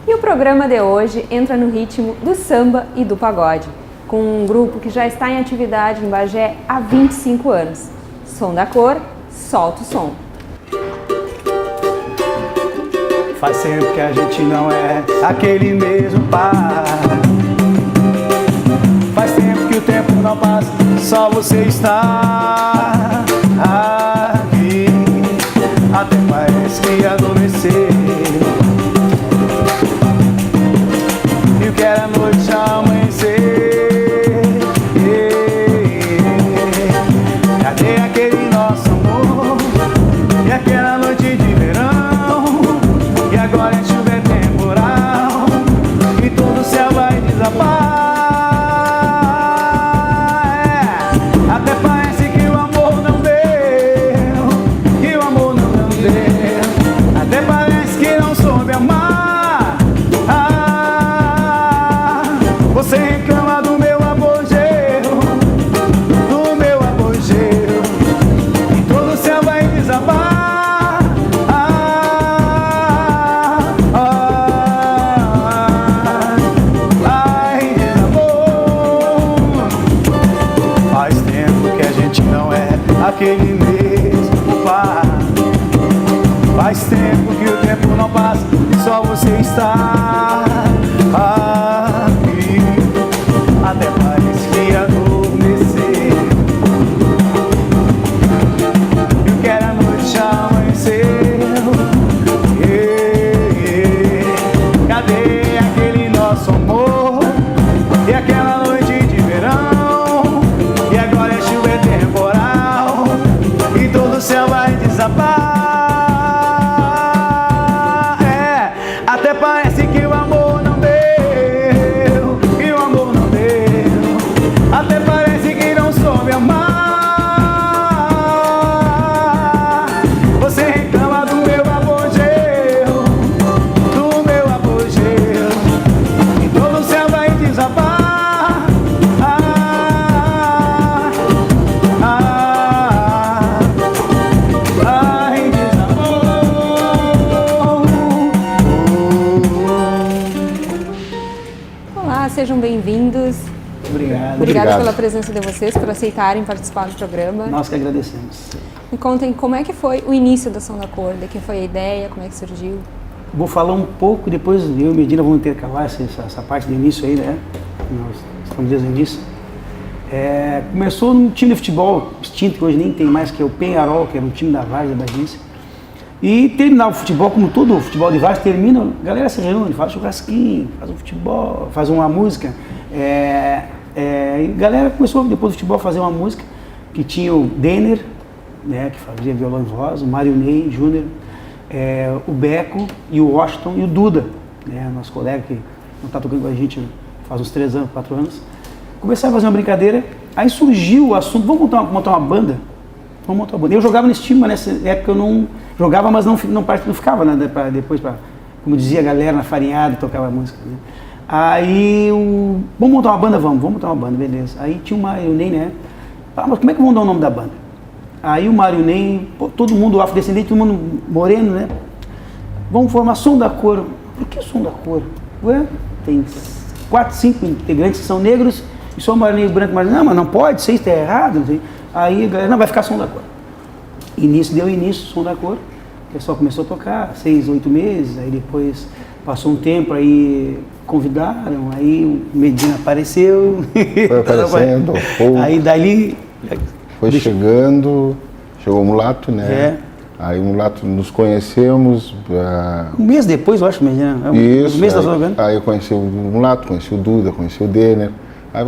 E o programa de hoje entra no ritmo do samba e do pagode, com um grupo que já está em atividade em Bagé há 25 anos. Som da Cor, solta o som. Faz tempo que a gente não é aquele mesmo par. Faz tempo que o tempo não passa, só você está aqui. Até parece que adormeceu. E o que era noite já amanhecer. Cadê aquele nosso amor? E aquela noite de verão? E agora é chuva, é temporal, e todo o céu vai desabar. Até parece que o amor não deu, que o amor não deu. Até parece que não soube amar. Você reclama do meu apogeu, e todo o céu vai desabar. Aquele mesmo par. Faz tempo que o tempo não passa, só você está aqui. Até parece que adormeceu. E o que era noite já amanheceu. Cadê aquele nosso amor? E aquela noite de verão? E agora é chuva, é temporal, e todo o céu vai desabar. Até parece que o amor não deu, que o amor não deu. Até parece que não soube amar. Você reclama do meu apogeu, e todo o céu vai desabar. Sejam bem-vindos. Obrigado pela presença de vocês, por aceitarem participar do programa. Nós que agradecemos. Me contem como é que foi o início da Som da Cor, de que foi a ideia, como é que surgiu? Vou falar um pouco, depois eu e Medina vamos intercalar essa parte do início aí, né? Nós estamos desde o início. Começou num time de futebol extinto, que hoje nem tem mais, que é o Penharol, que era um time da Várzea, da Bagícia. E terminar o futebol, como todo o futebol de Várzea termina, a galera se reúne, faz churrasquinho, faz um futebol, faz uma música. E a galera começou, depois do futebol, a fazer uma música, que tinha o Denner, né, que fazia violão e voz, o Mário Ney Júnior, o Beco e o Washington e o Duda, né, nosso colega que não está tocando com a gente faz uns 3 anos, 4 anos. Começaram a fazer uma brincadeira, aí surgiu o assunto, vamos montar uma banda? Vamos montar uma banda. Eu jogava nesse time, mas nessa época eu não jogava, mas não ficava, né, depois, como dizia a galera, na farinhada, tocava música. Né. Aí, vamos montar uma banda? Vamos montar uma banda, beleza. Aí tinha o Mário Ney, né? Mas como é que vamos dar o nome da banda? Aí o Mário Ney, todo mundo afrodescendente, todo mundo moreno, né? Vamos formar Som da Cor. Por que Som da Cor? Ué, tem 4, 5 integrantes que são negros e só o Mário Ney branco, mas não pode, isso aí está errado. Não sei. Aí a galera, não, vai ficar Som da Cor. Deu início, Som da Cor. O pessoal começou a tocar, 6, 8 meses, aí depois passou um tempo, aí convidaram, aí o Medina apareceu. Foi aparecendo, aí dali... chegou o Mulato, né? Aí o Mulato nos conhecemos. Um mês depois, eu acho, Medina. Isso, um mês da sua banda. Aí eu conheci o Mulato, conheci o Duda, conheci o Denner. Aí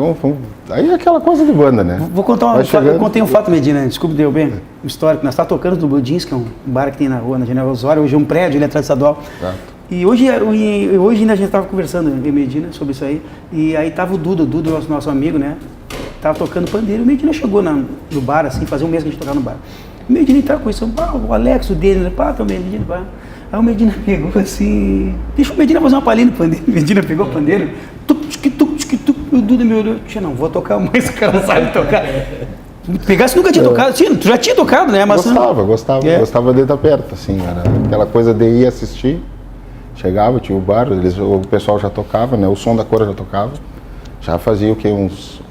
aí é aquela coisa de banda, né? Vou contar eu contei um fato, Medina, desculpe, deu bem, um histórico. Nós estávamos tocando no Budins, que é um bar que tem na rua, na General Osório, hoje é um prédio, ele é estadual. E hoje ainda a gente estava conversando, eu e Medina, sobre isso aí, e aí estava o Duda, nosso amigo, né? Tava tocando pandeiro, o Medina chegou no bar, assim, fazia um mês que a gente tocava no bar. O Medina estava conhecendo, o Alex, o dele, também, Medina, pá. Aí o Medina pegou assim, deixa o Medina fazer uma palhinha no pandeiro. O Medina pegou o pandeiro, o Duda me olhou, não, vou tocar mais, o cara sabe tocar. Pegasse nunca tinha tocado, sim, tu já tinha tocado, né? Mas gostava de estar perto, assim, era aquela coisa de ir assistir, Chegava, tinha o bar, o pessoal já tocava, né? O Som da Cor já tocava. Já fazia o quê?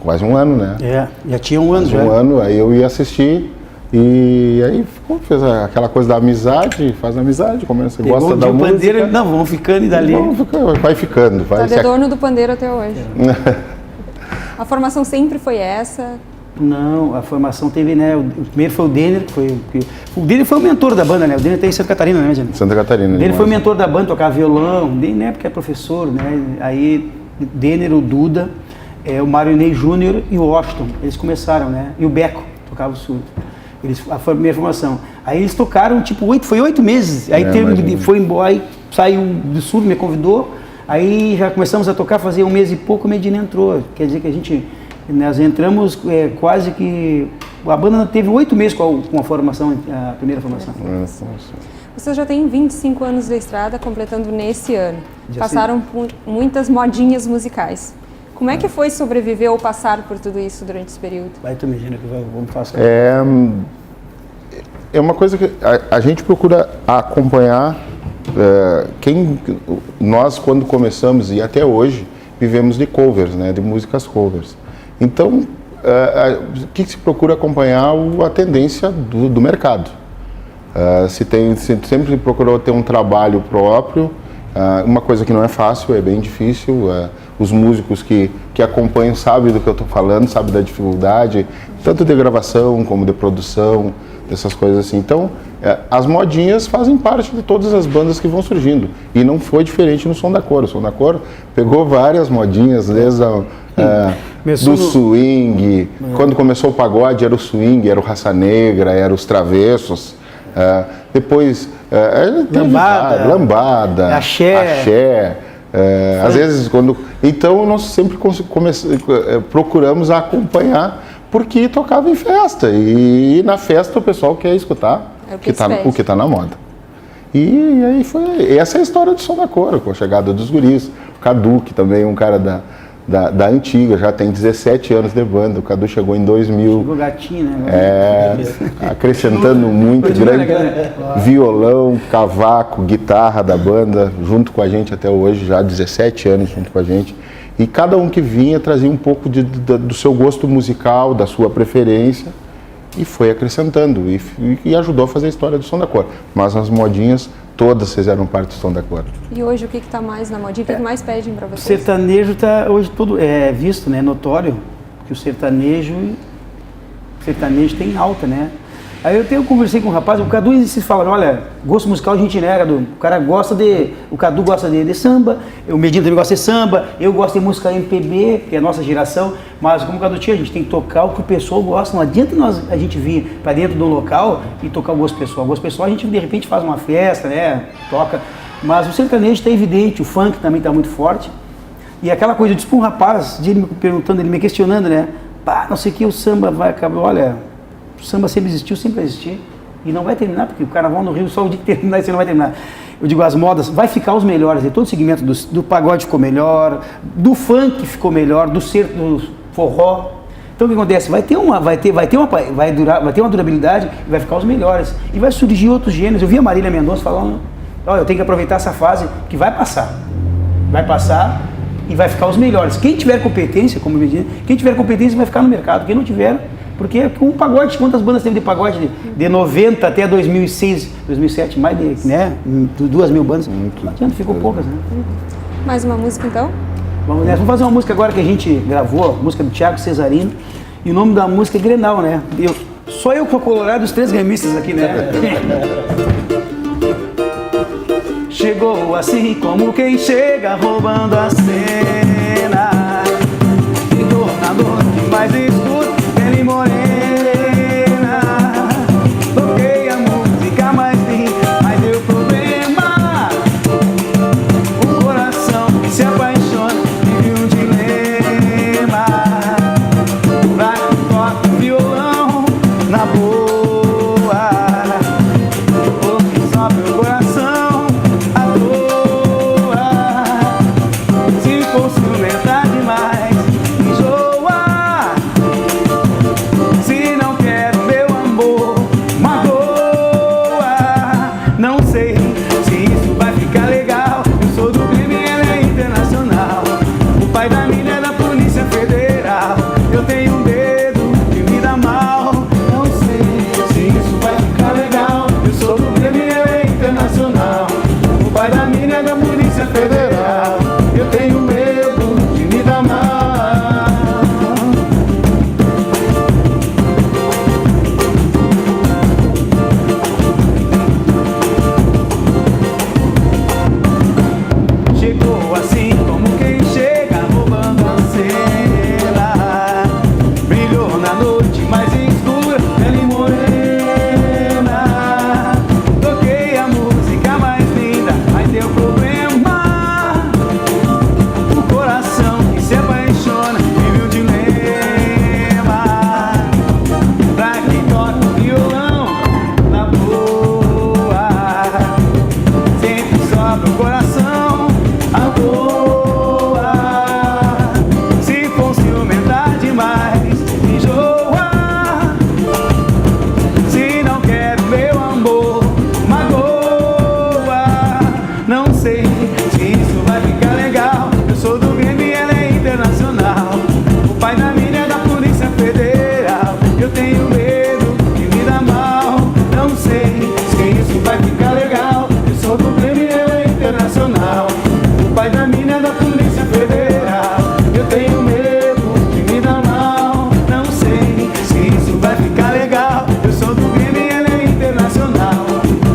Quase um ano, né? Já tinha um ano. Já. Um ano, aí eu ia assistir e aí fez aquela coisa da amizade, faz amizade, começa, gosta da música. Pandeiro, não, vamos ficando e dali. Vai ficando. Tá de dono do pandeiro até hoje. A formação sempre foi essa? Não, a formação teve, né? O primeiro foi o Denner, o Denner foi o mentor da banda, né? O Denner tá em Santa Catarina, né, gente? Santa Catarina. O Denner foi o mentor da banda, tocava violão, na época é professor, né? Aí Denner, o Duda, o Marinei Júnior e o Washington, eles começaram, né? E o Beco tocava o surdo. A primeira formação. Aí eles tocaram, tipo, 8 meses. Aí foi embora, aí saiu do surdo, me convidou. Aí já começamos a tocar, fazia um mês e pouco, o Medina entrou. Quer dizer que nós entramos quase que... A banda teve 8 meses com a formação, a primeira formação. Vocês já têm 25 anos de estrada, completando nesse ano. Passaram por muitas modinhas musicais. Como é que foi sobreviver ou passar por tudo isso durante esse período? Vai, tu imagina que vamos fazer. É uma coisa que a gente procura acompanhar. Nós, quando começamos e até hoje, vivemos de covers, né, de músicas covers. Então, o que se procura acompanhar? A tendência do mercado. Se sempre procurou ter um trabalho próprio, uma coisa que não é fácil, é bem difícil. Os músicos que acompanham sabem do que eu estou falando, sabem da dificuldade, tanto de gravação como de produção, dessas coisas assim. Então, as modinhas fazem parte de todas as bandas que vão surgindo. E não foi diferente no Som da Cor. O Som da Cor pegou várias modinhas, desde do swing. Quando começou o pagode, era o swing, era o Raça Negra, era os Travessos. Depois, lambada, axé. Às vezes, então, nós sempre procuramos acompanhar, porque tocava em festa. E na festa o pessoal quer escutar o que está na moda. E aí essa é a história do Som da Cor, com a chegada dos guris. O Cadu, que também é um cara da antiga, já tem 17 anos de banda. O Cadu chegou em 2000. Chegou gatinho, né? Acrescentando muito, grande violão, cavaco, guitarra da banda, junto com a gente até hoje, já há 17 anos junto com a gente. E cada um que vinha trazia um pouco do seu gosto musical, da sua preferência, e foi acrescentando e ajudou a fazer a história do Som da Cor. Mas as modinhas todas fizeram parte do Som da Cor. E hoje o que está mais na modinha? O que mais pedem para vocês? O sertanejo está hoje tudo visto, né? Notório que o sertanejo tem alta, né? Aí eu conversei com um rapaz, o Cadu se fala, olha, gosto musical a gente nega, o Cadu gosta de samba, o Medina também gosta de samba, eu gosto de música MPB, que é a nossa geração, mas como o Cadu tinha, a gente tem que tocar o que o pessoal gosta, não adianta a gente vir para dentro do local e tocar o gosto pessoal. O gosto pessoal a gente de repente faz uma festa, né, toca, mas o sertanejo está evidente, o funk também está muito forte, e aquela coisa, eu disse para um rapaz, ele me perguntando, ele me questionando, né, não sei o que, o samba vai acabar, olha... O samba sempre existiu, sempre vai existir. E não vai terminar, porque o carnaval no Rio só o dia que terminar, isso não vai terminar. Eu digo, as modas, vai ficar os melhores. E todo o segmento do pagode ficou melhor, do funk ficou melhor, do forró. Então o que acontece? Vai ter uma durabilidade e vai ficar os melhores. E vai surgir outros gêneros. Eu vi a Marília Mendonça falando, eu tenho que aproveitar essa fase que vai passar. Vai passar e vai ficar os melhores. Quem tiver competência, como eu disse, quem tiver competência vai ficar no mercado. Quem não tiver... Porque o pagode, quantas bandas teve de pagode de 90 até 2006, 2007, mais de, né, 2.000 bandas, não adianta, ficou poucas, né? Mais uma música então? Vamos fazer uma música agora que a gente gravou, a música do Thiago Cesarino, e o nome da música é Grenal, né? Só eu que sou colorado, os 3 gremistas aqui, né? Chegou assim como quem chega roubando a cena, de tornador que mais escuro, pele morena. Toquei a música mais linda, mas deu problema. O coração que se apaixona vive um dilema. Pra que toca violão na boa, porque só meu coração à toa. Se fosse aumentar demais, enjoa. não sei se isso vai ficar legal. Eu sou do Grêmio e ela é internacional. O pai da mina é da Polícia Federal. Eu tenho medo de me dar mal. Não sei se isso vai ficar legal. Eu sou do Grêmio e ela é internacional. O pai da mina é da Polícia Federal. Eu tenho medo de me dar mal. Não sei se isso vai ficar legal. Eu sou do Grêmio e ela é internacional.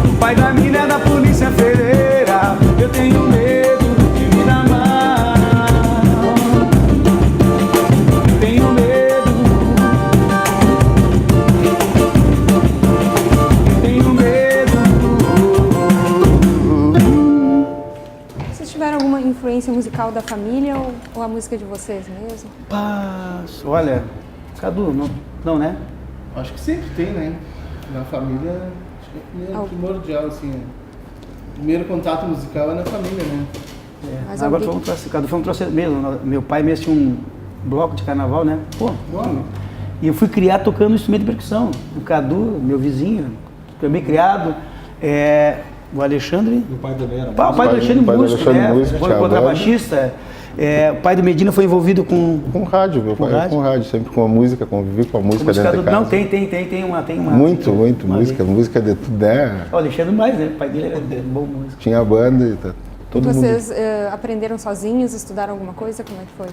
O pai da mina é da Polícia Federal. Eu tenho medo de me dar mal. Tenho medo. Tenho medo. Vocês tiveram alguma influência musical da família ou a música de vocês mesmo? Paz. Olha, Cadu, não, né? Acho que sempre tem, né? Na família, acho que é primordial, assim. O primeiro contato musical é na família, né? Mas Agora alguém- Cadu, foi um troço mesmo. Meu pai mesmo tinha um bloco de carnaval, né? Pô, e eu fui criar tocando instrumento de percussão. O Cadu, meu vizinho, também criado. O Alexandre. O pai também era O pai do Alexandre pai do músico, Alexandre né? músico, Foi tinha a contrabaixista. O pai do Medina foi envolvido com rádio, meu pai rádio? com rádio, sempre com a música, convivi com a música música dentro de casa. Não, tem uma. Muito, uma música de tudo, né? O Alexandre mais, né? O pai dele era bom músico. Tinha a banda e tá, todo mundo. Vocês aprenderam sozinhos, estudaram alguma coisa? Como é que foi?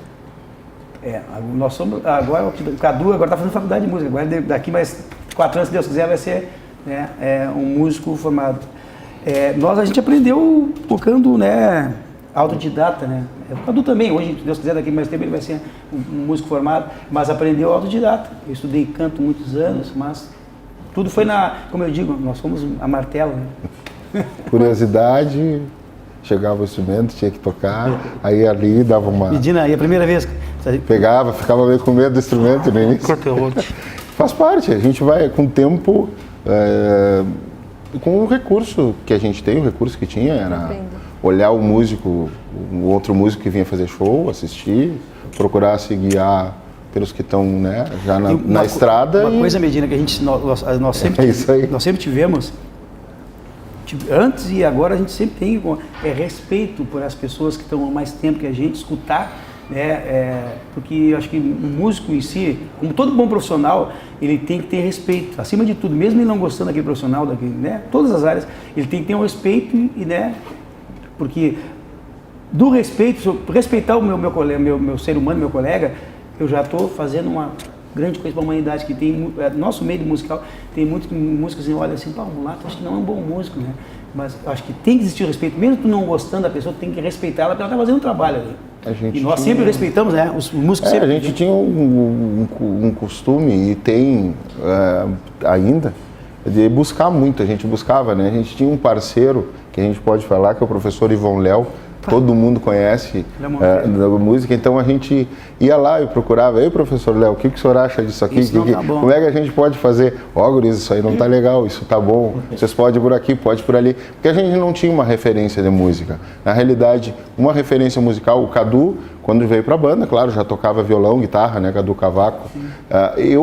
Nós somos agora, o Cadu agora está fazendo faculdade de música. Agora, daqui mais 4 anos, se Deus quiser, vai ser, né, um músico formado. A gente aprendeu tocando, né, autodidata, né? O Cadu também, hoje, se Deus quiser, daqui mais tempo ele vai ser um músico formado, mas aprendeu autodidata. Eu estudei canto muitos anos, mas tudo foi como eu digo, nós fomos a martelo, né? Curiosidade, chegava o instrumento, tinha que tocar, aí ali dava uma... Medina, e a primeira vez? Pegava, ficava meio com medo do instrumento no início. Faz parte, a gente vai com o tempo, com o recurso que a gente tem, o recurso que tinha era Aprende. olhar o músico, o outro músico que vinha fazer show, assistir, procurar se guiar pelos que estão, né, já na estrada. Uma coisa, Medina, que nós sempre, É isso aí. nós sempre tivemos, antes e agora a gente sempre tem respeito por as pessoas que estão há mais tempo que a gente, escutar, né, porque eu acho que o músico em si, como todo bom profissional, ele tem que ter respeito, acima de tudo, mesmo ele não gostando daquele profissional, né, todas as áreas, ele tem que ter um respeito né, porque do respeito, se eu respeitar o meu colega, meu ser humano, meu colega, eu já estou fazendo uma grande coisa para a humanidade, que tem, nosso meio musical, tem muitos músicos que olham assim, pá, o Mulato acho que não é um bom músico, né? Mas acho que tem que existir o respeito, mesmo tu não gostando da pessoa, tem que respeitar ela, porque ela está fazendo um trabalho ali. E nós sempre respeitamos, né? Os músicos sempre... A gente tinha um costume, e tem ainda, de buscar muito, a gente buscava, né? A gente tinha um parceiro, que a gente pode falar, que é o professor Ivon Léo, todo mundo conhece da música, então a gente ia lá e procurava, ei professor Léo, o que o senhor acha disso aqui? Como é que a gente pode fazer? Guris, isso aí não tá legal, isso tá bom, vocês podem por aqui, pode por ali, porque a gente não tinha uma referência de música. Na realidade, uma referência musical, o Cadu, quando veio para a banda, claro, já tocava violão, guitarra, né, Cadu Cavaco.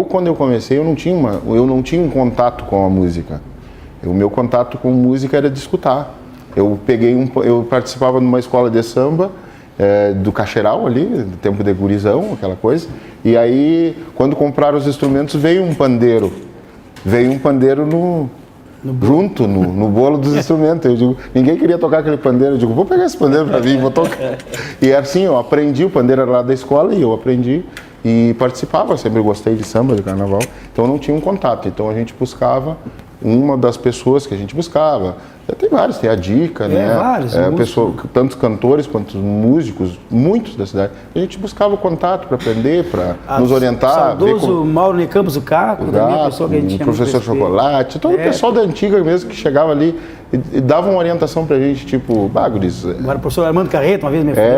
Quando eu comecei, eu não tinha um contato com a música. O meu contato com música era de escutar. Eu participava de uma escola de samba, do Cacheral ali, do tempo de gurizão, aquela coisa. E aí, quando compraram os instrumentos, veio um pandeiro. Junto no bolo dos instrumentos. Eu digo, ninguém queria tocar aquele pandeiro. Eu digo, vou pegar esse pandeiro para mim e vou tocar. E assim, eu aprendi, o pandeiro era lá da escola e eu aprendi e participava. Sempre gostei de samba, de carnaval. Então eu não tinha um contato. Então a gente buscava, uma das pessoas que a gente buscava. Tem vários, tem a Dica, né? Vários. Tantos cantores quanto músicos, muitos da cidade. A gente buscava o contato para aprender, para nos orientar. Saudoso Mauro de Campos, o Caco, também, pessoa que a gente o professor Chocolate, todo o pessoal da antiga mesmo que chegava ali e dava uma orientação pra gente, tipo, Guris. Agora o professor Armando Carreto, uma vez me falou.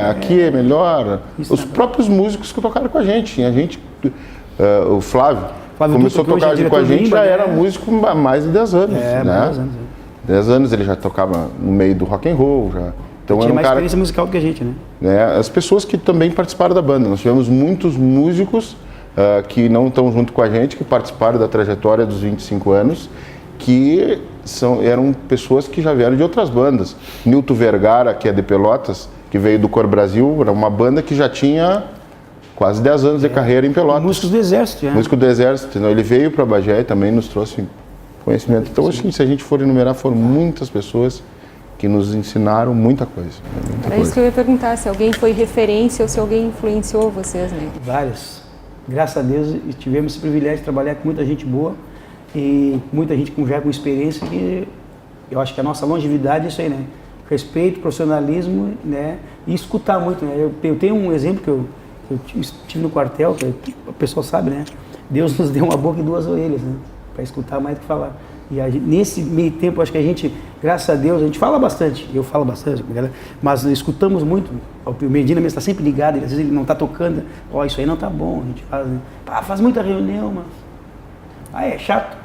Aqui é melhor. Os próprios músicos que tocaram com a gente. Tinha gente, o Flávio começou a tocar com a gente, já era músico há mais de 10 anos. Mais de 10 anos. 10 anos ele já tocava no meio do rock and roll, já. Então tinha era mais experiência musical do que a gente, né? As pessoas que também participaram da banda. Nós tivemos muitos músicos que não estão junto com a gente, que participaram da trajetória dos 25 anos, que eram pessoas que já vieram de outras bandas. Nilton Vergara, que é de Pelotas, que veio do Cor Brasil, era uma banda que já tinha quase 10 anos de carreira em Pelotas. Músicos do Exército, Músico do Exército. Então, ele veio para Bagé e também nos trouxe conhecimento. Então, assim, se a gente for enumerar, foram muitas pessoas que nos ensinaram muita coisa. Era isso que eu ia perguntar, se alguém foi referência ou se alguém influenciou vocês, né? Várias. Graças a Deus tivemos esse privilégio de trabalhar com muita gente boa e muita gente já com experiência, que eu acho que a nossa longevidade é isso aí, né? Respeito, profissionalismo, né? E escutar muito, né? Eu tenho um exemplo que eu estive no quartel, que o pessoal sabe, né? Deus nos deu uma boca e 2 orelhas, né? Para escutar mais do que falar. E nesse meio tempo, acho que a gente, graças a Deus, a gente fala bastante, eu falo bastante, mas escutamos muito. O Medina mesmo está sempre ligado, às vezes ele não está tocando, isso aí não está bom, a gente faz, né? Faz muita reunião, mas... é chato?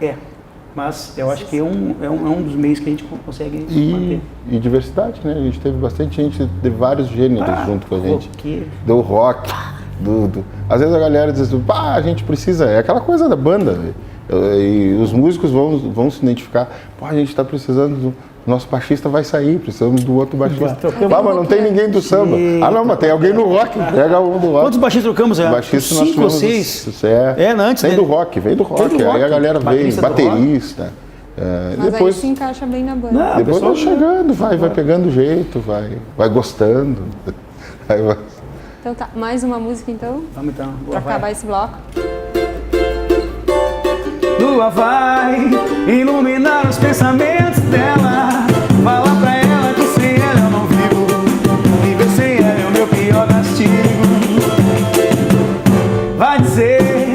Mas eu acho que é um dos meios que a gente consegue manter. E diversidade, né? A gente teve bastante gente de vários gêneros junto com a gente. Do rock, às vezes a galera diz, a gente precisa, é aquela coisa da banda. E os músicos vão se identificar, a gente está precisando do nosso baixista, vai sair, precisamos do outro baixista. Mas não tem ninguém do samba. Não, mas tem alguém no rock, pega um do rock. Quantos baixistas trocamos? Baixista 5 ou 6? Antes, vem do rock. Aí a galera veio, baterista. Mas depois, aí se encaixa bem na banda. Depois vai chegando, vai pegando jeito, vai gostando. Então tá, mais uma música então? Vamos então. Pra acabar esse bloco. Lua vai iluminar os pensamentos dela. Fala pra ela que sem ela eu não vivo. Viver sem ela é o meu pior castigo. Vai dizer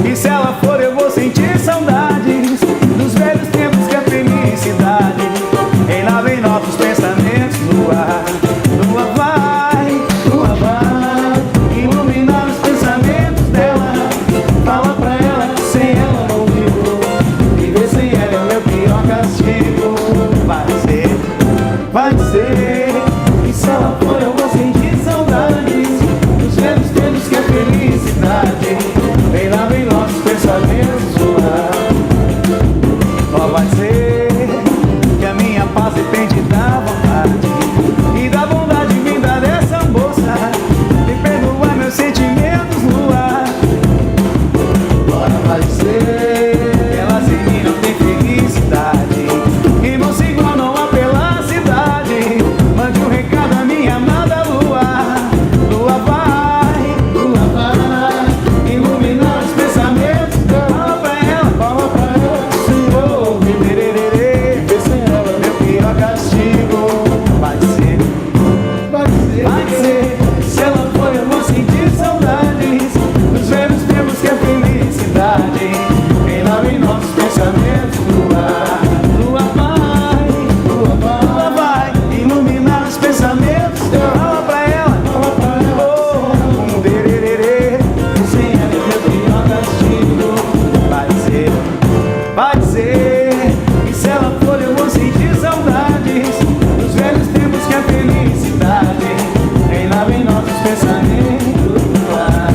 que se ela for eu vou sentir saudades dos velhos tempos que a felicidade em lá vem novos pensamentos no ar. Lua vai iluminar os pensamentos dela. Fala pra ela que sem ela não vivo. Viver sem ela é o meu pior castigo. Vai dizer que se ela for eu vou sentir saudades dos velhos tempos que a felicidade vem lá vem nossos pensamentos no ar. Vai dizer que a minha paz depende da vontade e da bondade vinda dessa moça de perdoar meus sentimentos no ar. Vai dizer que ela sem mim não tem felicidade e moça igual não há pela cidade. Mande um recado à minha amada lua. Lua vai iluminar os pensamentos. Fala pra ela, Senhor, viver sem ela meu pior castigo. Vai dizer, se ela for eu vou sentir saudades dos velhos tempos que a felicidade vem lá em nossos pensamentos no ar. Lua vai iluminar os pensamentos. Fala pra ela, sem ela é meu pior castigo. Vai dizer que se ela for eu vou sentir saudades dos velhos tempos que a felicidade vem lá em nossos pensamentos no ar.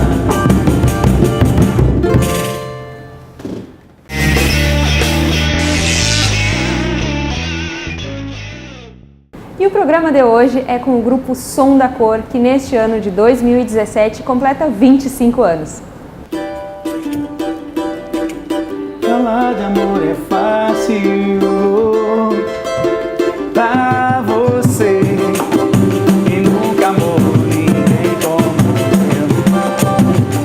E o programa de hoje é com o grupo Som da Cor, que neste ano de 2017 completa 25 anos. Falar de amor é fácil pra você que nunca amou ninguém como eu.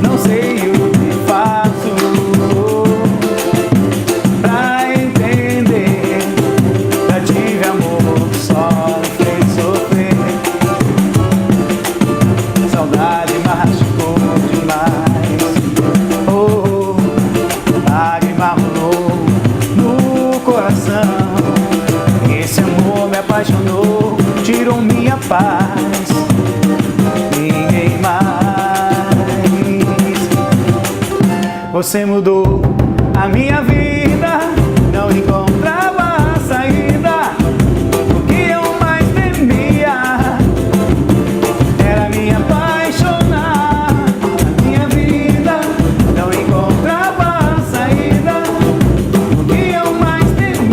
Não sei o que faço pra entender. Já tive amor que só me fez sofrer. Saudade machucou demais. Lágrima rolou no coração. Esse amor me apaixonou, tirou minha paz. Ninguém mais. Você mudou a minha vida, não encontrava a saída. O que eu mais temia era me apaixonar. A minha vida não encontrava a saída. O que eu mais temia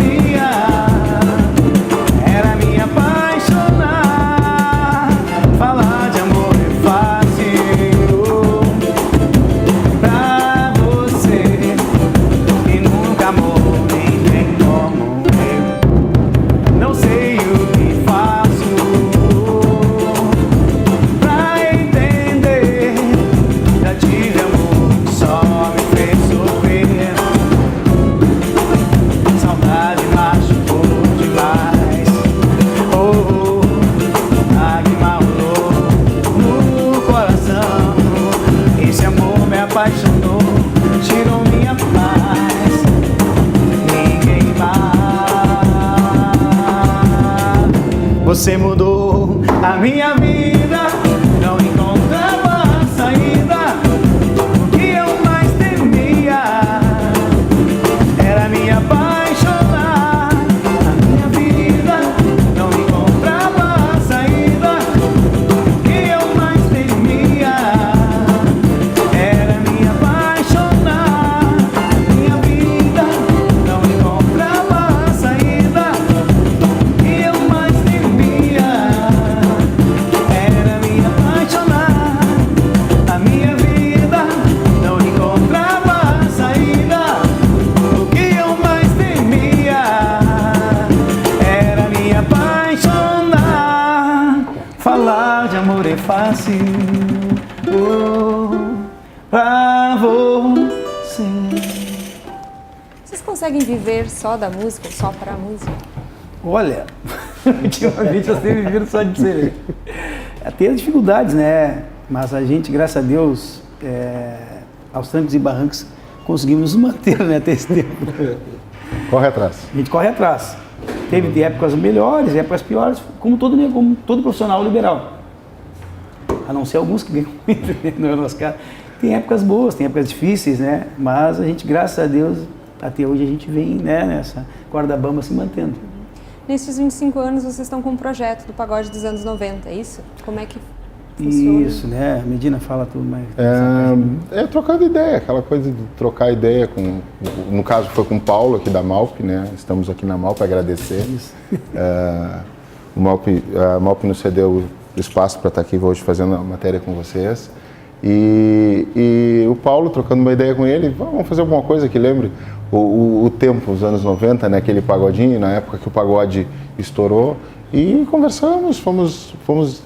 Você mudou a minha vida, não encontrava saída. O que eu mais temia era me apaixonar. A minha vida não encontrava saída. O que eu mais temia era me apaixonar. A minha vida não encontrava saída. O que eu mais temia era me apaixonar. A minha vida não encontrava saída. O que eu mais temia era me apaixonar. Falar de amor é fácil, pra você. Vocês conseguem viver só da música ou só pra música? Olha, ultimamente eu tenho vivido só de ser. Tem as dificuldades, né? Mas a gente, graças a Deus, aos trancos e barrancos, conseguimos nos manter, né? Até esse tempo. Corre atrás. A gente corre atrás. Teve épocas melhores, épocas piores, como todo profissional liberal. A não ser alguns que ganham muito, né? No nosso caso. Tem épocas boas, tem épocas difíceis, né? Mas a gente, graças a Deus, até hoje a gente vem, né, nessa corda bamba se mantendo. Nesses 25 anos vocês estão com um projeto do pagode dos anos 90, é isso? Como é que funciona? Isso, né? Medina fala tudo mais. Trocando ideia, aquela coisa de trocar ideia com... No caso foi com o Paulo aqui da Malp, né? Estamos aqui na Malp, agradecer. Isso. A Malp nos cedeu o espaço para estar aqui hoje fazendo a matéria com vocês. E o Paulo, trocando uma ideia com ele, vamos fazer alguma coisa que lembre o tempo, os anos 90, né? Aquele pagodinho, na época que o pagode estourou. E conversamos, fomos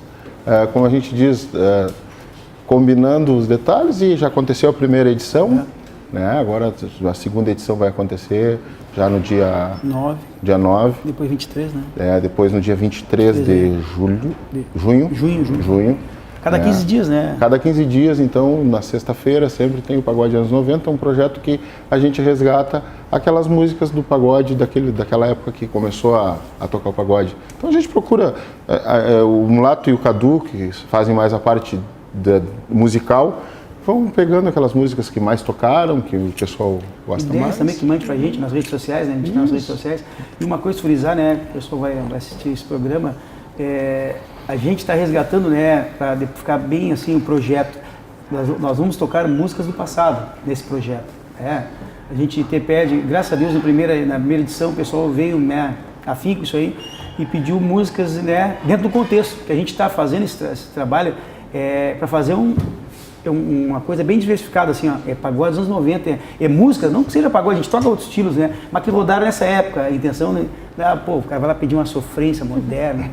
como a gente diz, combinando os detalhes, e já aconteceu a primeira edição, né? Agora a segunda edição vai acontecer já no dia 9. Depois 23, né? Depois no dia 23 de junho. Cada 15 dias, né? Cada 15 dias, então, na sexta-feira, sempre tem o Pagode Anos 90, um projeto que a gente resgata aquelas músicas do pagode daquela época que começou a tocar o pagode. Então a gente procura, o Mulato e o Cadu, que fazem mais a parte musical, vão pegando aquelas músicas que mais tocaram, que o pessoal gosta mais. Também que mande pra gente nas redes sociais, né? A gente tá nas redes sociais. E uma coisa frisar, né? O pessoal vai assistir esse programa, a gente está resgatando, né, para ficar bem assim o projeto. Nós vamos tocar músicas do passado nesse projeto. A gente pede, graças a Deus, na primeira edição o pessoal veio, né, afim com isso aí e pediu músicas, né, dentro do contexto que a gente está fazendo esse trabalho para fazer uma coisa bem diversificada, assim, ó, pagode dos anos 90, música, não que seja pagode, a gente toca outros estilos, né, mas que rodaram nessa época. A intenção, né, o cara vai lá pedir uma sofrência moderna.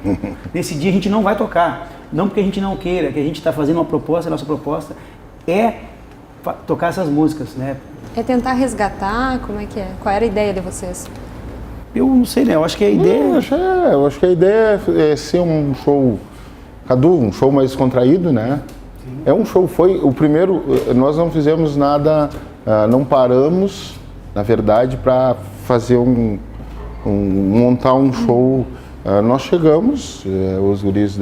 Nesse dia a gente não vai tocar, não porque a gente não queira, que a gente está fazendo uma proposta, a nossa proposta é tocar essas músicas, né. É tentar resgatar, como é que é? Qual era a ideia de vocês? Eu não sei, né, eu acho que a ideia... Eu acho que a ideia é ser um show, Cadu, um show mais descontraído, né. É um show, foi o primeiro, nós não fizemos nada, não paramos, na verdade, para fazer montar um show. Nós chegamos, os guris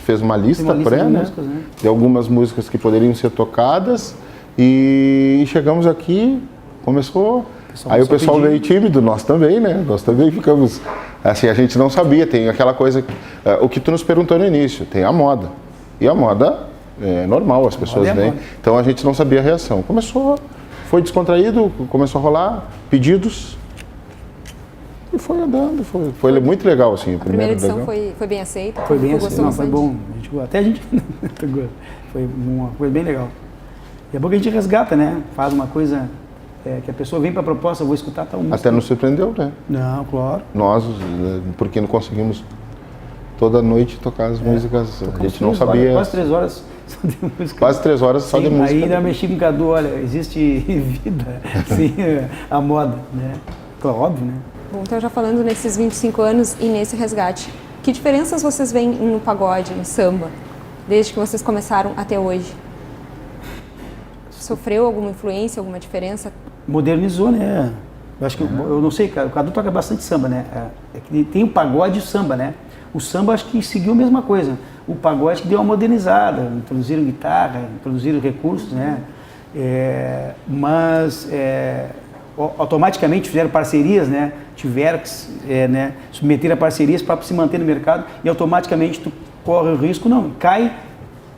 fez uma lista pré, né, músicas, né, de algumas músicas que poderiam ser tocadas, e chegamos aqui, começou, aí o pessoal veio tímido, nós também, né, nós também ficamos, assim, a gente não sabia, tem aquela coisa, o que tu nos perguntou no início, tem a moda, e a moda é normal, as pessoas vêm, então a gente não sabia a reação. Foi descontraído, começou a rolar pedidos e foi andando, foi muito legal, assim. A primeira edição foi bem aceita? Foi bem aceita, foi bom. Até a gente foi uma coisa bem legal. E é bom que a gente resgata, né? Faz uma coisa que a pessoa vem para a proposta, eu vou escutar tal música. Até nos surpreendeu, né? Não, claro. Nós, porque não conseguimos toda noite tocar as músicas, a gente não sabia. Quase 3 horas só de música. Quase 3 horas só de música. Aí ainda mexi com o Cadu, olha, existe vida sem a moda, né? Claro, óbvio, né? Bom, então já falando nesses 25 anos e nesse resgate, que diferenças vocês veem no pagode, no samba, desde que vocês começaram até hoje? Sofreu alguma influência, alguma diferença? Modernizou, né? Eu acho que, eu não sei, o Cadu toca bastante samba, né? É que tem o pagode e o samba, né? O samba acho que seguiu a mesma coisa. O pagode que deu uma modernizada, introduziram guitarra, introduziram recursos, né? Mas automaticamente fizeram parcerias, né? Tiveram que submeter a parcerias para se manter no mercado e automaticamente tu corre o risco, não, cai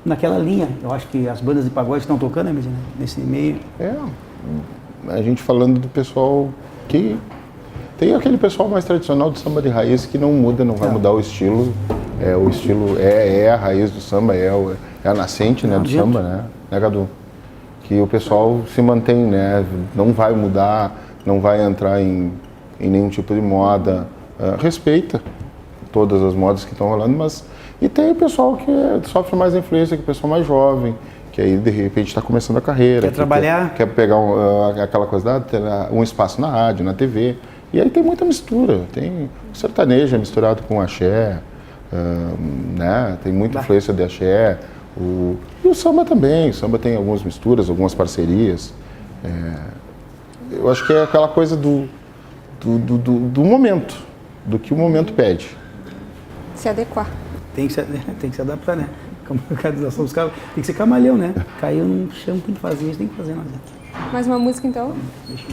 naquela linha. Eu acho que as bandas de pagode estão tocando, né, nesse meio. A gente falando do pessoal que... Tem aquele pessoal mais tradicional do samba de raiz que não muda, não vai mudar o estilo. O estilo é a raiz do samba, é a nascente, né, do samba, né, Cadu? Que o pessoal se mantém, né, não vai mudar, não vai entrar em nenhum tipo de moda, respeita todas as modas que estão rolando, mas... E tem o pessoal que sofre mais influência, que é o pessoal mais jovem, que aí de repente está começando a carreira. Quer trabalhar. Quer pegar aquela coisa, ter um espaço na rádio, na TV. E aí tem muita mistura, tem sertanejo misturado com axé, né? Tem muita influência de axé. E o samba também, o samba tem algumas misturas, algumas parcerias. Eu acho que é aquela coisa do momento, do que o momento pede. Se adequar. Tem que se adaptar, né? Comunicação dos caras tem que ser camaleão, né? Caiu no chão, tem que fazer isso, tem que fazer nada. Mais uma música então? Deixa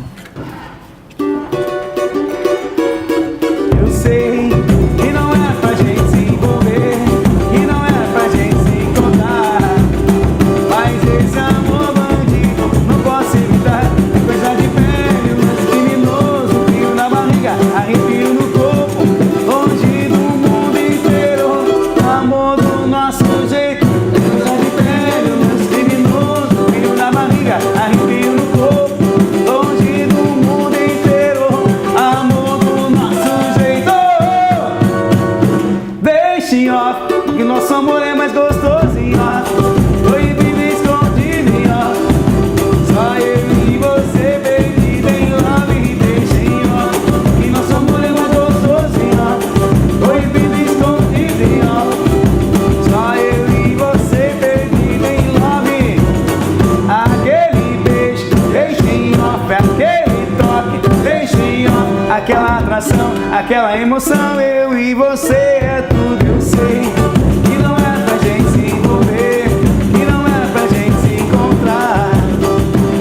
eu sei que não é pra gente se envolver, que não é pra gente se encontrar, mas esse amor bandido não posso evitar. É coisa de velho, mas criminoso, frio na barriga, arrepio no corpo, longe do mundo inteiro, amor do nosso jeito. É coisa de velho, mas criminoso, frio na barriga, arrepio no corpo, longe do mundo inteiro, amor do nosso jeito. Deixa em off, que nosso amor é mais gostoso em off, proibido e escondido em off, só eu e você, baby, bem love. Deixa em off, que nosso amor é mais gostoso em off, proibido e escondido em off, só eu e você, baby, bem love. Aquele beijo, deixa em off, aquele toque, deixa em off, aquela atração, aquela emoção, eu e você é tudo, eu sei. Que não é pra gente se envolver, que não é pra gente se encontrar,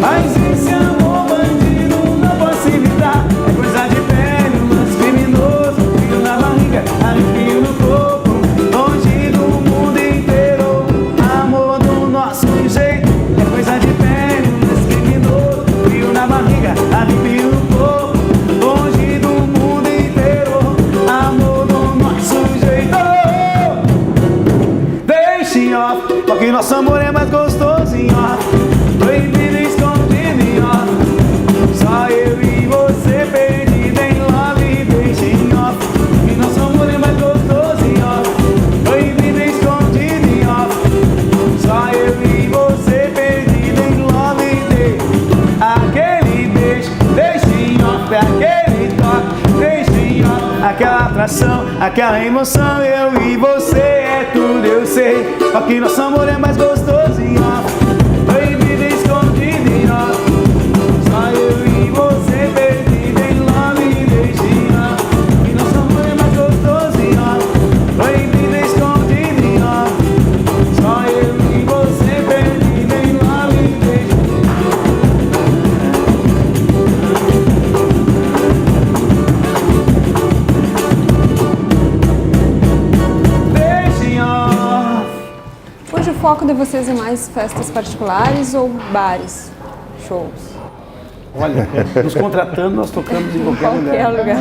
mas esse amor bandido não posso evitar. É coisa de velho, mas criminoso, frio na barriga, arrepio no corpo, longe do mundo inteiro, amor do nosso jeito. É coisa de velho, mas criminoso, frio na barriga, arrepio no corpo, longe do mundo inteiro, amor do nosso jeito. Deixa em off, porque nosso amor é mais gostoso em off, proibido e escondido em off, só eu e você, perdido em love. Deixa em off, que nosso amor é mais gostoso em off, proibido e escondido em off, só eu e você, perdido em love. Aquele beijo, deixa em off, aquele toque, deixa em off, aquela atração, aquela emoção, eu e você é tudo, eu sei. Só que nosso amor é mais gostoso em off, proibido e escondido em off, só eu e você, perdido em love. Deixa em off, que nosso amor é mais gostoso em off, proibido e escondido em off, só eu e você, perdido em love. Deixa em off. Hoje o foco de vocês é mais festas particulares ou bares, shows? Olha, nos contratando, nós tocamos em qualquer Qualquer lugar. lugar.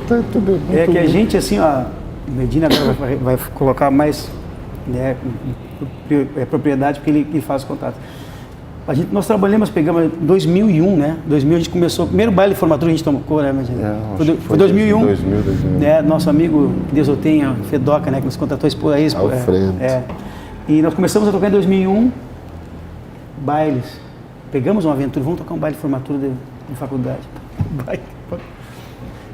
Tá tudo muito... É que a gente, assim, ó, Medina agora vai colocar mais, né, propriedade, porque ele faz contato. Nós trabalhamos, pegamos 2001, né? 2000 a gente começou, o primeiro baile de formatura a gente tocou, né? Foi 2001. 2001. Né? Nosso amigo, que Deus o tenha, Fedoca, né? Que nos contratou a Expo. Alfredo. E nós começamos a tocar em 2001, bailes. Pegamos uma aventura, vamos tocar um baile de formatura de faculdade.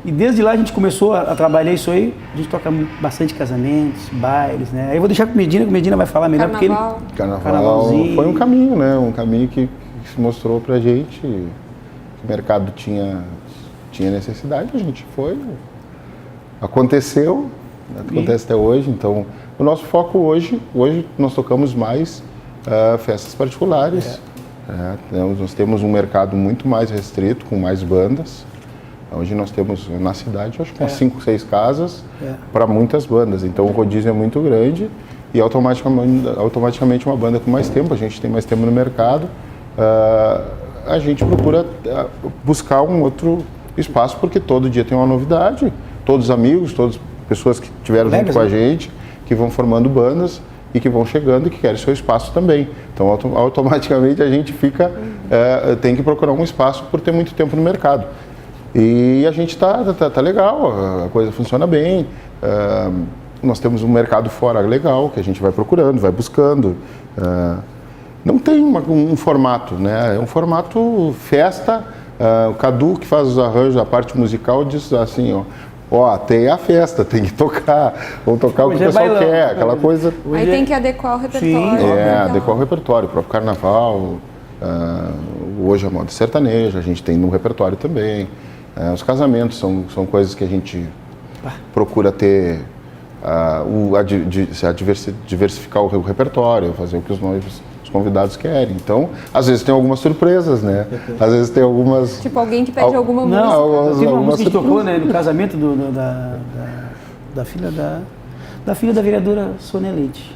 E desde lá a gente começou a trabalhar isso aí, a gente toca bastante casamentos, bailes, né? Aí eu vou deixar com o Medina vai falar melhor, Carnaval. porque ele... Carnaval foi um caminho, né? Um caminho que se mostrou pra gente que o mercado tinha necessidade, a gente foi, aconteceu Acontece até hoje. Então, o nosso foco hoje nós tocamos mais festas particulares. Nós temos um mercado muito mais restrito, com mais bandas. Hoje nós temos na cidade, acho que umas 5, 6 casas para muitas bandas. Então o rodízio é muito grande e automaticamente uma banda com mais tempo, a gente tem mais tempo no mercado, a gente procura buscar um outro espaço, porque todo dia tem uma novidade, todos amigos, todas pessoas que estiveram junto com a gente, que vão formando bandas e que vão chegando e que querem seu espaço também. Então automaticamente a gente tem que procurar um espaço por ter muito tempo no mercado. E a gente tá legal, a coisa funciona bem. Nós temos um mercado fora legal, que a gente vai procurando, vai buscando. Não tem um formato, né? É um formato festa. O Cadu, que faz os arranjos, a parte musical, diz assim, ó, tem a festa, tem que tocar, vamos tocar hoje o que o pessoal quer, aquela coisa. Aí tem que adequar o repertório. Sim, adequar o repertório, o próprio carnaval. Hoje a moda sertaneja, a gente tem no repertório também. Os casamentos são coisas que a gente procura ter, diversificar o repertório, fazer o que os convidados querem. Então, às vezes tem algumas surpresas, né? Às vezes tem algumas... Tipo, alguém que pede alguma música. Não, teve uma música que tocou, né, no casamento da filha da vereadora Sônia Leite.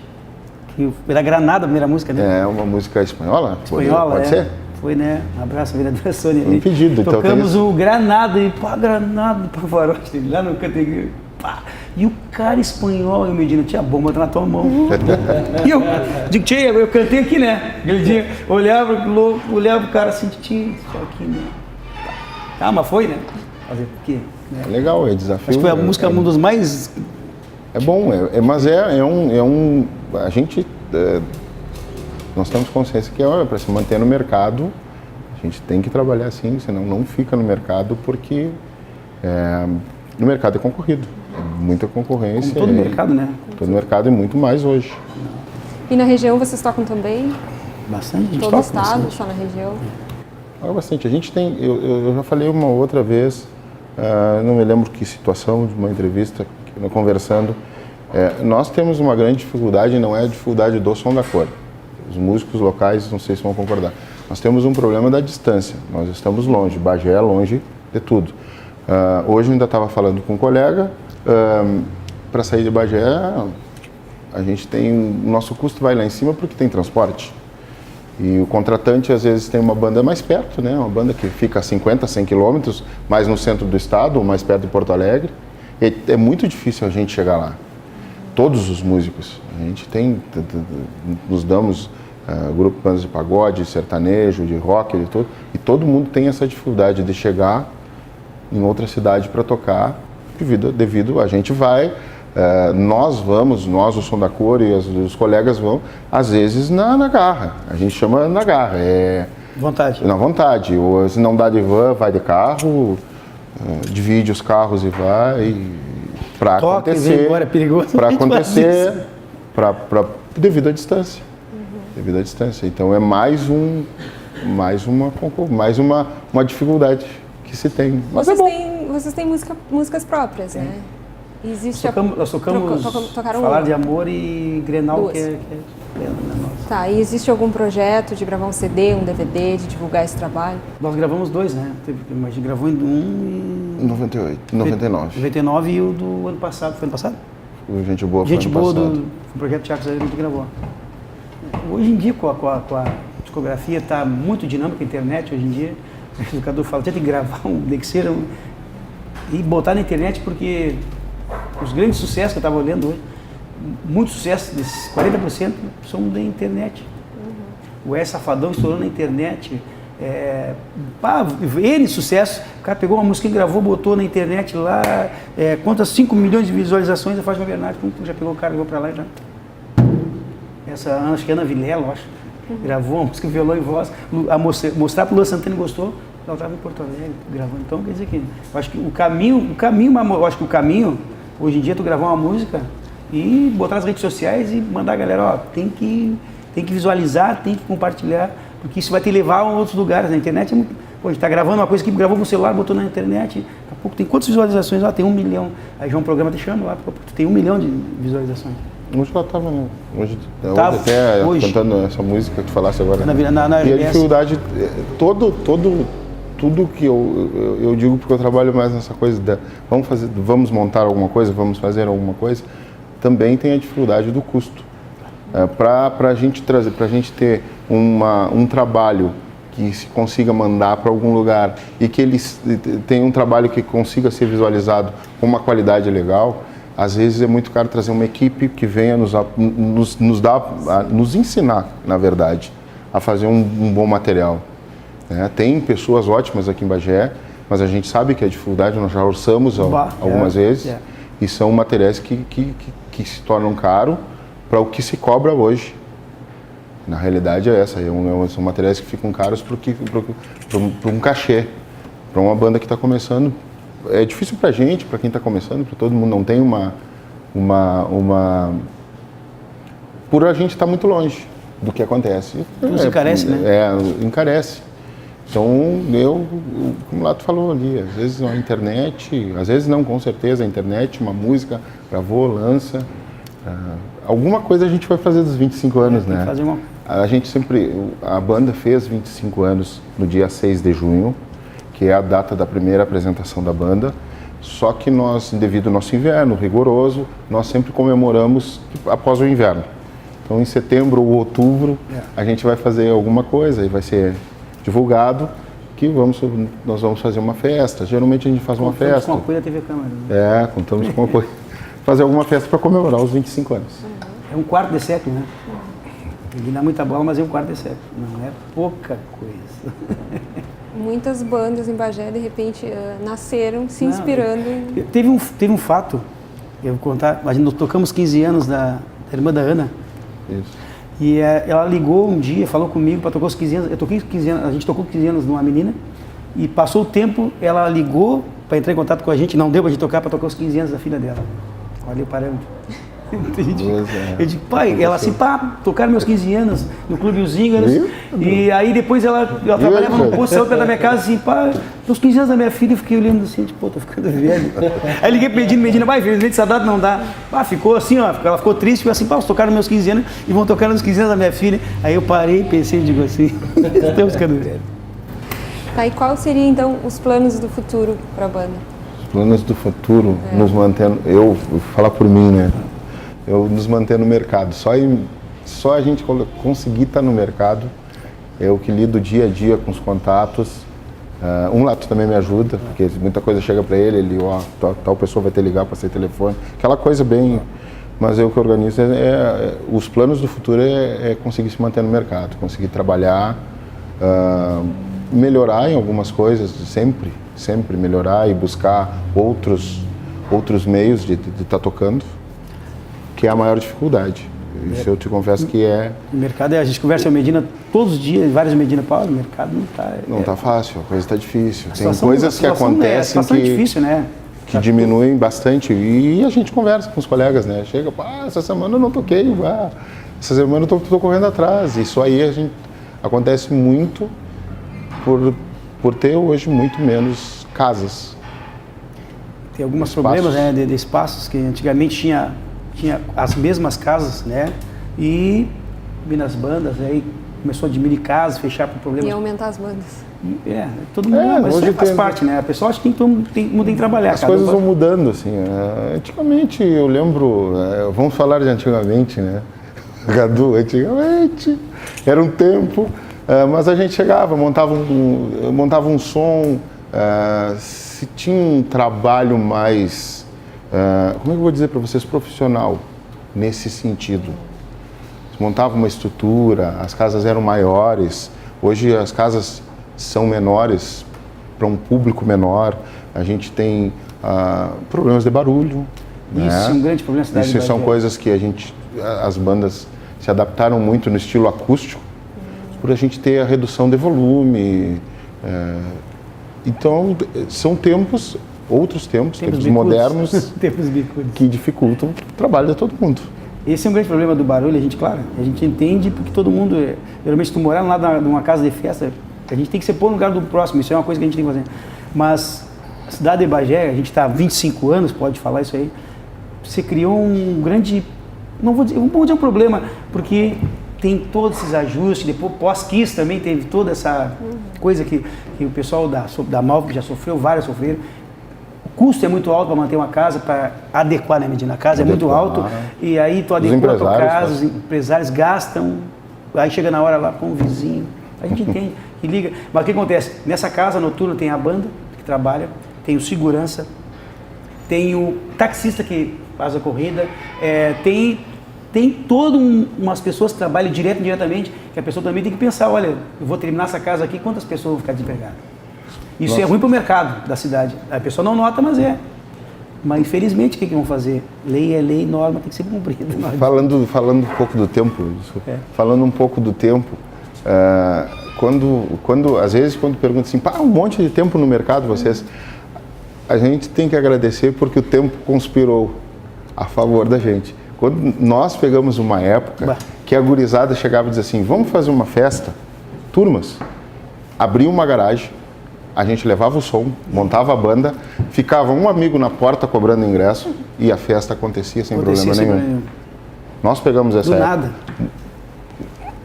Que era Granada, a primeira música, né? É uma música espanhola? Espanhola, pode ser? Foi, né? Um abraço, vereadora Sônia. Um pedido, então. Tocamos o Granada e Granada, Pavarotti, lá no Cantegril. E o cara espanhol, eu me dizendo, tia, a bomba tá na tua mão. E eu digo, tia, eu cantei aqui, né? Aquele dia, olhava o cara assim, tia, isso aqui, né? Ah, mas foi, né? Fazer por quê? É legal, é desafio. Acho que foi a música um dos mais... É bom, mas a gente... Nós temos consciência que para se manter no mercado, a gente tem que trabalhar assim, senão não fica no mercado, porque no mercado é concorrido, é muita concorrência. Como todo mercado, né? Todo mercado e muito mais hoje. E na região vocês tocam também? Bastante, a gente todo toca estado, bastante. só na região? Bastante. A gente tem, eu já falei uma outra vez, não me lembro que situação, de uma entrevista, conversando, nós temos uma grande dificuldade, não é a dificuldade do som da cor. Os músicos locais, não sei se vão concordar. Nós temos um problema da distância. Nós estamos longe. Bagé é longe de tudo. Hoje eu ainda estava falando com um colega. Para sair de Bagé, a gente tem... O nosso custo vai lá em cima porque tem transporte. E o contratante, às vezes, tem uma banda mais perto, né? Uma banda que fica a 50, 100 quilômetros, mais no centro do estado, ou mais perto de Porto Alegre. E é muito difícil a gente chegar lá. Todos os músicos. A gente nos damos grupo de bandas de pagode, sertanejo, de rock, de tudo, e todo mundo tem essa dificuldade de chegar em outra cidade para tocar, devido a gente vai, nós, o Som da Cor e os colegas vão, às vezes na garra, a gente chama na garra, vontade. Na vontade, ou se não dá de van, vai de carro, divide os carros e vai... Para acontecer, embora, é perigoso. Para acontecer, devido à distância, devido à distância. Então é mais uma dificuldade que se tem. Mas vocês têm músicas próprias, né? Existe nós tocamos Falar de Amor e Grenal, que é nossa. Tá, e existe algum projeto de gravar um CD, um DVD, de divulgar esse trabalho? Nós gravamos 2, né? A gente gravou em 99 e o do ano passado. Foi ano passado? O Gente Boa foi Gente Boa do projeto Tiago Zé, a gente gravou. Hoje em dia, com a discografia, está muito dinâmica, a internet hoje em dia. O educador fala, tem que gravar tem que ser e botar na internet, porque os grandes sucessos que eu estava olhando hoje, muito sucesso, desses 40% são da internet. O Safadão estourou na internet. N sucesso. O cara pegou uma música e gravou, botou na internet lá. Quantas 5 milhões de visualizações a Fátima Bernardes, já pegou o cara, levou pra lá e já. Acho que Ana Vilela, eu acho. Gravou uma música, violão e voz. Mostrar pro Luan Santana, gostou. Ela estava em Porto Alegre gravando. Então, quer dizer que eu acho que o caminho, hoje em dia, tu gravar uma música e botar nas redes sociais e mandar a galera, tem que visualizar, tem que compartilhar, porque isso vai te levar a outros lugares. Na internet, a gente está gravando uma coisa que gravou com o celular, botou na internet, daqui a pouco tem quantas visualizações? Tem 1 milhão. Aí já um programa te chama lá, pô, tu tem 1 milhão de visualizações. Hoje ela estava, né? Hoje Tava, hoje. Cantando essa música que tu falasse agora. Na e a RBS. dificuldade, tudo que eu digo, porque eu trabalho mais nessa coisa da vamos montar alguma coisa, vamos fazer alguma coisa, também tem a dificuldade do custo. Para a gente trazer, para a gente ter um trabalho que se consiga mandar para algum lugar e que eles tenham um trabalho que consiga ser visualizado com uma qualidade legal, às vezes é muito caro trazer uma equipe que venha nos ensinar, na verdade, a fazer um bom material. Tem pessoas ótimas aqui em Bagé, mas a gente sabe que a dificuldade, nós já orçamos algumas vezes, e são materiais que se tornam caros para o que se cobra hoje. Na realidade é essa, são materiais que ficam caros para um cachê, para uma banda que está começando. É difícil para a gente, para quem está começando, para todo mundo, não tem por a gente estar muito longe do que acontece. Tudo encarece, né? Encarece. Então, como o Lato falou ali, às vezes a internet, às vezes não, com certeza, a internet, uma música, gravou, lança. Alguma coisa a gente vai fazer dos 25 anos, né? A banda fez 25 anos no dia 6 de junho, que é a data da primeira apresentação da banda, só que nós, devido ao nosso inverno rigoroso, nós sempre comemoramos após o inverno. Então, em setembro ou outubro, a gente vai fazer alguma coisa e vai ser divulgado que nós vamos fazer uma festa. Geralmente a gente faz uma festa. Com o apoio da TV Câmara. Né? Contamos com o apoio. Fazer alguma festa para comemorar os 25 anos. É um quarto de século, né? Ele dá muita bola, mas é um quarto de século. Não é pouca coisa. Muitas bandas em Bagé, de repente, nasceram se inspirando em... Teve um fato, eu vou contar, nós tocamos 15 anos da irmã da Ana. Isso. E ela ligou um dia, falou comigo para tocar os 15 anos. A gente tocou 15 anos numa menina. E passou o tempo, ela ligou para entrar em contato com a gente. Não deu para a gente tocar os 15 anos da filha dela. Olha o parâmetro. Eu digo, pai, ela assim, tocaram meus 15 anos no Clube Os Íngaros. E aí depois ela trabalhava no posto, saiu perto da minha casa assim, os 15 anos da minha filha, eu fiquei olhando assim, tipo, tô ficando velho. Aí liguei pro Medina, infelizmente essa data não dá. Ficou assim, ela ficou triste, ficou assim, vocês tocaram meus 15 anos e vão tocar nos 15 anos da minha filha. Aí eu parei, pensei, digo assim, estamos ficando velho. E qual seria então os planos do futuro para a banda? Os planos do futuro, nos mantendo, eu vou falar por mim, né? Eu nos manter no mercado. Só a gente conseguir estar no mercado, eu que lido dia a dia com os contatos. Um Lato também me ajuda, porque muita coisa chega para ele, tal pessoa vai ter que ligar para ser telefone, aquela coisa bem... Mas eu que organizo, os planos do futuro é conseguir se manter no mercado, conseguir trabalhar, melhorar em algumas coisas, sempre melhorar e buscar outros meios de estar tocando, que é a maior dificuldade. Isso eu te confesso que é... O mercado, a gente conversa com o Medina todos os dias, vários Medina, o mercado não está... Não está fácil, a coisa está difícil. Tem coisas que acontecem que, difícil, né? Que diminuem bastante e a gente conversa com os colegas, né? Chega, essa semana eu não toquei, essa semana eu estou correndo atrás. Isso aí acontece muito por ter hoje muito menos casas. Tem alguns problemas, né, de espaços que antigamente tinha as mesmas casas, né? E nas bandas, aí começou a diminuir casas, fechar por problemas. E aumentar as bandas. Todo mundo, mas isso faz parte, né? A pessoa acha que todo mundo tem que trabalhar. As coisas vão mudando, assim. Antigamente, eu lembro, vamos falar de antigamente, né? Gadu, antigamente, era um tempo, mas a gente chegava, montava um som, se tinha um trabalho mais... como é que eu vou dizer para vocês, profissional, nesse sentido. Montava uma estrutura, as casas eram maiores, hoje as casas são menores, para um público menor, a gente tem problemas de barulho. Isso é um grande problema na cidade. Isso são coisas que as bandas se adaptaram muito no estilo acústico, por a gente ter a redução de volume. Então, são outros tempos modernos que dificultam o trabalho de todo mundo. Esse é um grande problema do barulho, a gente entende porque todo mundo, geralmente tu morar lá numa casa de festa, a gente tem que se pôr no lugar do próximo, isso é uma coisa que a gente tem que fazer. Mas A cidade de Bagé, a gente está há 25 anos, pode falar isso aí, você criou um grande, não vou dizer um problema, porque tem todos esses ajustes, depois pós-Kiss também teve toda essa coisa que o pessoal da Malva já sofreu, vários sofreram. O custo é muito alto para manter uma casa, para adequar, né, Medina? A casa é muito alto, e aí tu adequa a tua casa, os empresários gastam, aí chega na hora lá com o vizinho, a gente entende e liga. Mas o que acontece? Nessa casa noturna tem a banda que trabalha, tem o segurança, tem o taxista que faz a corrida, tem todas umas pessoas que trabalham direto e indiretamente, que a pessoa também tem que pensar, olha, eu vou terminar essa casa aqui, quantas pessoas vão ficar desempregadas? Isso é ruim para o mercado da cidade. A pessoa não nota, mas é. Mas infelizmente o que vão fazer? Lei é lei, norma tem que ser cumprida. Falando um pouco do tempo, falando um pouco do tempo, às vezes quando perguntam assim, um monte de tempo no mercado vocês, a gente tem que agradecer porque o tempo conspirou a favor da gente. Quando nós pegamos uma época que a gurizada chegava e dizia assim, vamos fazer uma festa, turmas, abria uma garagem, a gente levava o som, montava a banda, ficava um amigo na porta cobrando ingresso e a festa acontecia sem problema nenhum. Nós pegamos essa época. Do nada.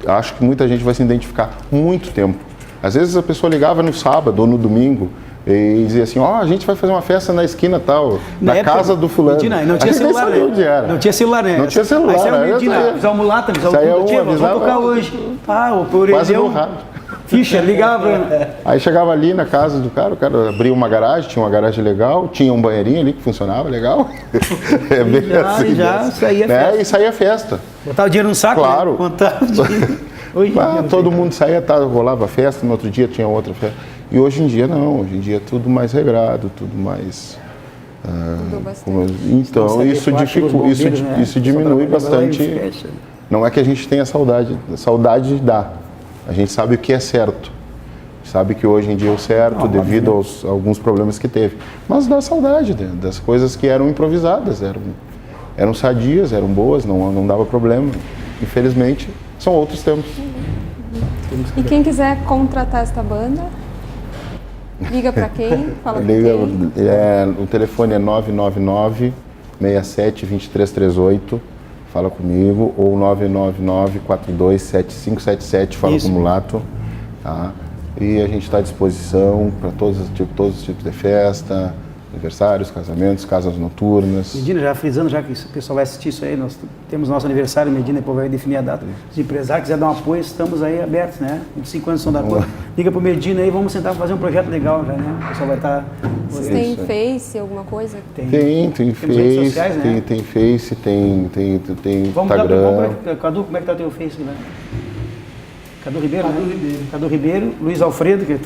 Acho que muita gente vai se identificar muito tempo. Às vezes a pessoa ligava no sábado ou no domingo e dizia assim, a gente vai fazer uma festa na esquina tal, na casa do fulano. Não tinha celular, né? Não tinha celular, né? Não tinha celular. Aí saiu Medina, avisar o mulata, avisar o tio, vamos tocar hoje. O Aurelião, ficha, ligava. Aí chegava ali na casa do cara, o cara abria uma garagem, tinha uma garagem legal, tinha um banheirinho ali que funcionava legal. Saía festa. E saía festa. Botava o dinheiro no saco, claro. Né? Contava o dinheiro. Todo mundo saía, rolava festa, no outro dia tinha outra festa. E hoje em dia não, hoje em dia é tudo mais regrado, tudo mais... então isso diminui bastante. Não é que a gente tenha saudade dá. A gente sabe o que é certo. Sabe que hoje em dia é o certo devido a alguns problemas que teve. Mas dá saudade das coisas que eram improvisadas, eram sadias, eram boas, não dava problema. Infelizmente, são outros tempos. E quem quiser contratar esta banda, liga para quem? Fala com quem? O telefone é 999 67 2338. Fala comigo, ou 999-427577, fala com o Mulato, tá? E a gente está à disposição para todos os tipos de festa, aniversários, casamentos, casas noturnas. Medina, já frisando, já que o pessoal vai assistir isso aí, nós temos nosso aniversário, Medina, depois vai definir a data. Os empresários quiserem dar um apoio, estamos aí abertos, né? 25 anos são da cor. Liga pro Medina aí, vamos sentar para fazer um projeto legal já, né? O pessoal vai estar... Vocês têm Face, alguma coisa? Tem Face, sociais, né? tem Face, tem Instagram. Cadu, como é que tá o teu Face, né? Cadu Ribeiro, Cadu Ribeiro, Luiz Alfredo, que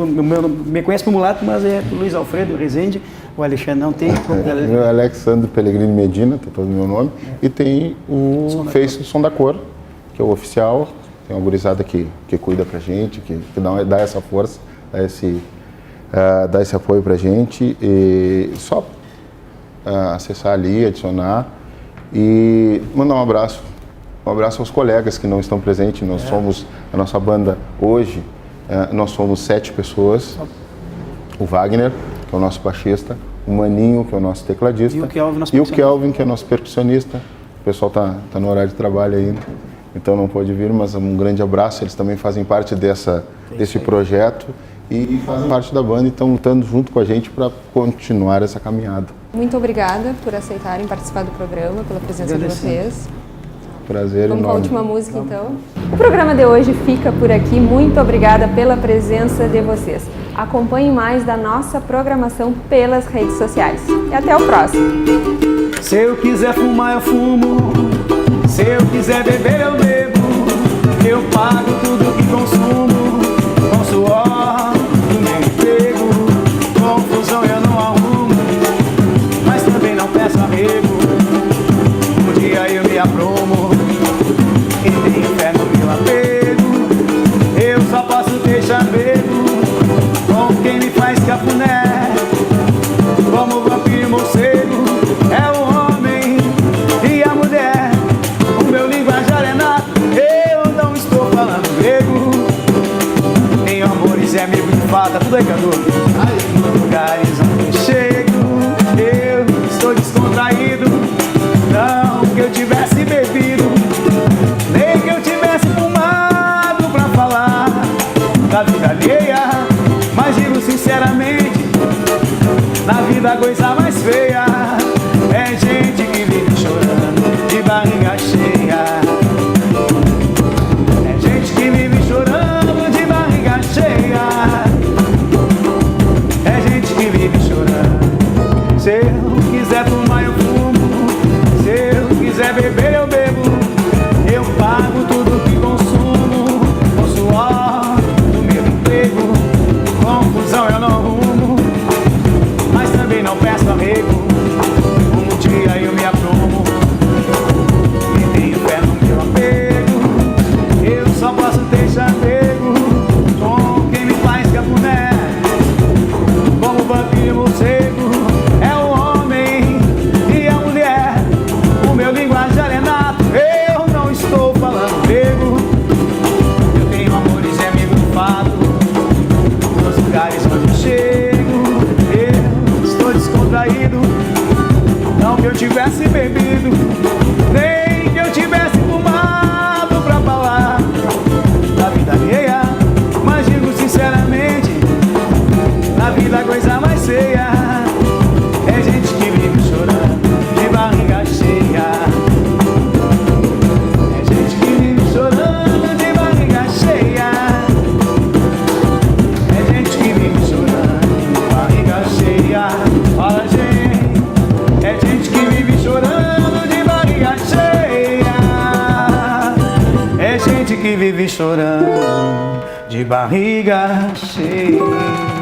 me conhece como Mulato, mas é Luiz Alfredo Rezende, o Alexandre não tem. Meu Alexandre Pellegrini Medina, tá todo o meu nome, e tem o Face Som da Cor, que é o oficial, tem uma gurizada que cuida pra gente, que dá essa força, dá esse apoio pra gente, e só acessar ali, adicionar e mandar um abraço aos colegas que não estão presentes. Nós somos, a nossa banda hoje, nós somos 7 pessoas. O Wagner, que é o nosso baixista, o Maninho, que é o nosso tecladista, e o Kelvin, que é o nosso percussionista. O pessoal tá no horário de trabalho ainda, então não pode vir, mas um grande abraço. Eles também fazem parte desse projeto e fazem parte da banda e estão lutando junto com a gente para continuar essa caminhada. Muito obrigada por aceitarem participar do programa, pela presença de vocês. Prazer. Vamos com a última música, então. O programa de hoje fica por aqui. Muito obrigada pela presença de vocês. Acompanhe mais da nossa programação pelas redes sociais. E até o próximo. Se eu quiser fumar, eu fumo. Se eu quiser beber, eu bebo. Eu pago tudo que consumo. Com suor do meu emprego. Confusão eu não arrumo, mas também não peço arrego. Um dia eu me aprumo e tenho fé no meu apego. Eu só posso ter chamego com quem me faz cafuné. Como vampiro morcego é o homem e a mulher. O meu linguajar é nato, eu não estou falando grego. Tenho amores e amigo de fada, tudo aí, Cadu. Lugares onde chego. que vive chorando de barriga cheia.